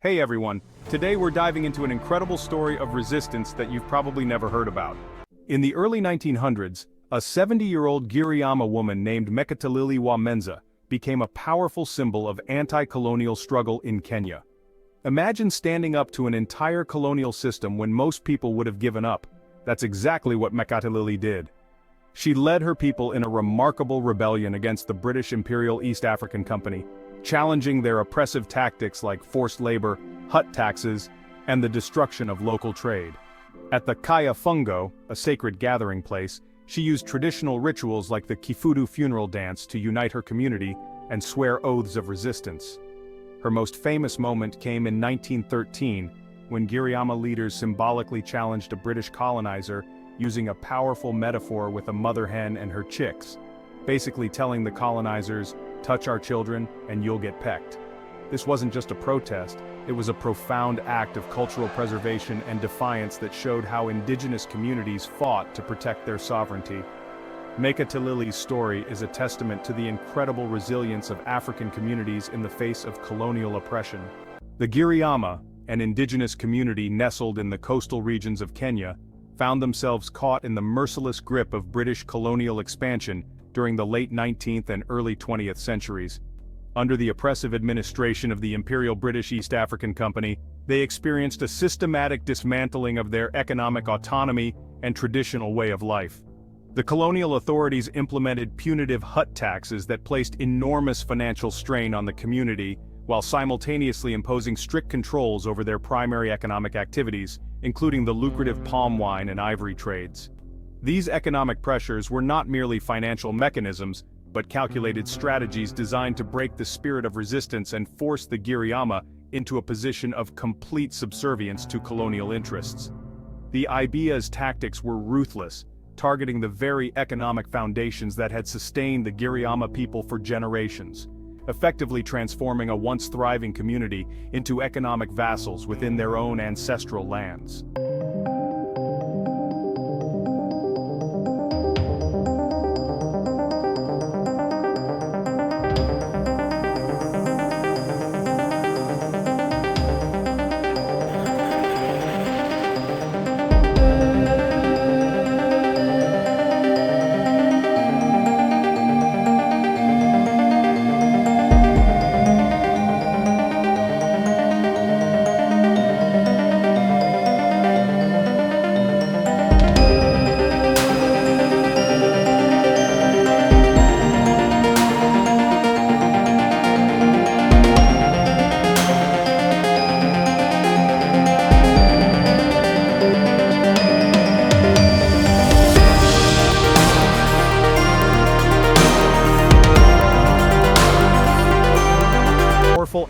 Hey everyone, today we're diving into an incredible story of resistance that you've probably never heard about. In the early 1900s, a 70-year-old Giriama woman named MEKATILILI WAMENZA became a powerful symbol of anti-colonial struggle in Kenya. Imagine standing up to an entire colonial system when most people would have given up. That's exactly what MEKATILILI did. She led her people in a remarkable rebellion against the British Imperial East African Company, challenging their oppressive tactics like forced labor, hut taxes, and the destruction of local trade. At the Kaya Fungo, a sacred gathering place, she used traditional rituals like the Kifudu funeral dance to unite her community and swear oaths of resistance. Her most famous moment came in 1913, when Giriama leaders symbolically challenged a British colonizer using a powerful metaphor with a mother hen and her chicks, basically telling the colonizers, "Touch our children, and you'll get pecked." This wasn't just a protest, it was a profound act of cultural preservation and defiance that showed how indigenous communities fought to protect their sovereignty. MEKATILILI's story is a testament to the incredible resilience of African communities in the face of colonial oppression. The Giriama, an indigenous community nestled in the coastal regions of Kenya, found themselves caught in the merciless grip of British colonial expansion during the late 19th and early 20th centuries. Under the oppressive administration of the Imperial British East African Company, they experienced a systematic dismantling of their economic autonomy and traditional way of life. The colonial authorities implemented punitive hut taxes that placed enormous financial strain on the community, while simultaneously imposing strict controls over their primary economic activities, including the lucrative palm wine and ivory trades. These economic pressures were not merely financial mechanisms, but calculated strategies designed to break the spirit of resistance and force the Giriama into a position of complete subservience to colonial interests. The Ibia's tactics were ruthless, targeting the very economic foundations that had sustained the Giriama people for generations, effectively transforming a once thriving community into economic vassals within their own ancestral lands.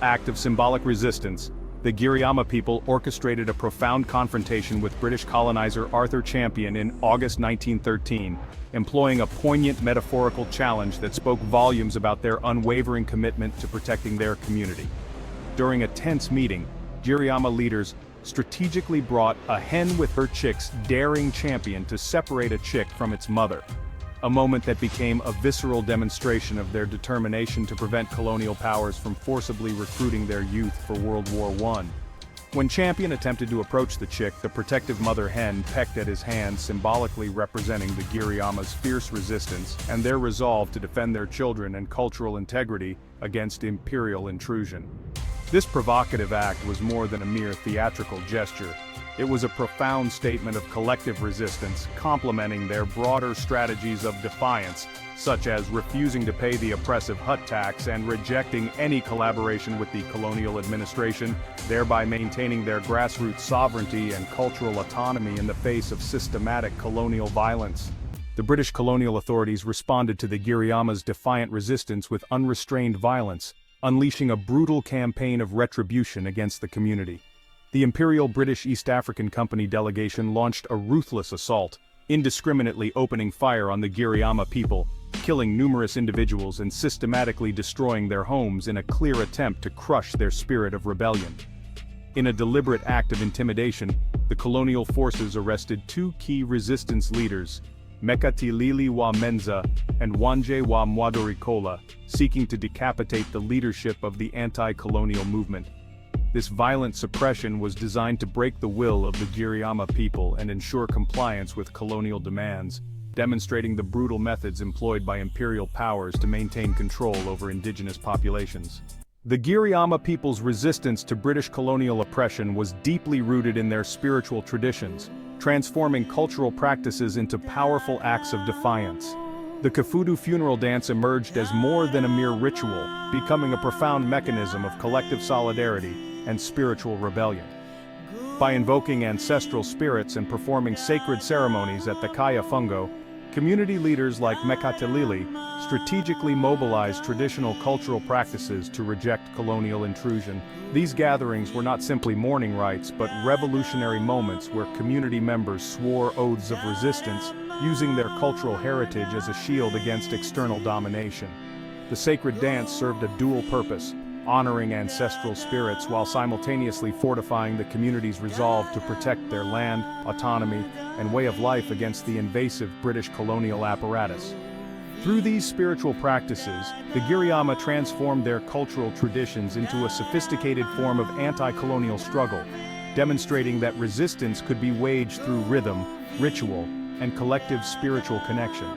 Act of symbolic resistance, the Giriama people orchestrated a profound confrontation with British colonizer Arthur Champion in August 1913, employing a poignant metaphorical challenge that spoke volumes about their unwavering commitment to protecting their community. During a tense meeting, Giriama leaders strategically brought a hen with her chicks daring Champion to separate a chick from its mother, a moment that became a visceral demonstration of their determination to prevent colonial powers from forcibly recruiting their youth for World War I. When Champion attempted to approach the chick, the protective mother hen pecked at his hand, symbolically representing the Giriama's fierce resistance and their resolve to defend their children and cultural integrity against imperial intrusion. This provocative act was more than a mere theatrical gesture. It was a profound statement of collective resistance, complementing their broader strategies of defiance, such as refusing to pay the oppressive hut tax and rejecting any collaboration with the colonial administration, thereby maintaining their grassroots sovereignty and cultural autonomy in the face of systematic colonial violence. The British colonial authorities responded to the Giriama's defiant resistance with unrestrained violence, unleashing a brutal campaign of retribution against the community. The Imperial British East African Company delegation launched a ruthless assault, indiscriminately opening fire on the Giriama people, killing numerous individuals and systematically destroying their homes in a clear attempt to crush their spirit of rebellion. In a deliberate act of intimidation, the colonial forces arrested two key resistance leaders, MEKATILILI WAMENZA and Wanje wa Mwadorikola, seeking to decapitate the leadership of the anti-colonial movement. This violent suppression was designed to break the will of the Giriama people and ensure compliance with colonial demands, demonstrating the brutal methods employed by imperial powers to maintain control over indigenous populations. The Giriama people's resistance to British colonial oppression was deeply rooted in their spiritual traditions, transforming cultural practices into powerful acts of defiance. The Kifudu funeral dance emerged as more than a mere ritual, becoming a profound mechanism of collective solidarity and spiritual rebellion. By invoking ancestral spirits and performing sacred ceremonies at the Kaya Fungo, community leaders like MEKATILILI strategically mobilized traditional cultural practices to reject colonial intrusion. These gatherings were not simply mourning rites but revolutionary moments where community members swore oaths of resistance, using their cultural heritage as a shield against external domination. The sacred dance served a dual purpose, honoring ancestral spirits while simultaneously fortifying the community's resolve to protect their land, autonomy, and way of life against the invasive British colonial apparatus. Through these spiritual practices, the Giriama transformed their cultural traditions into a sophisticated form of anti-colonial struggle, demonstrating that resistance could be waged through rhythm, ritual, and collective spiritual connection.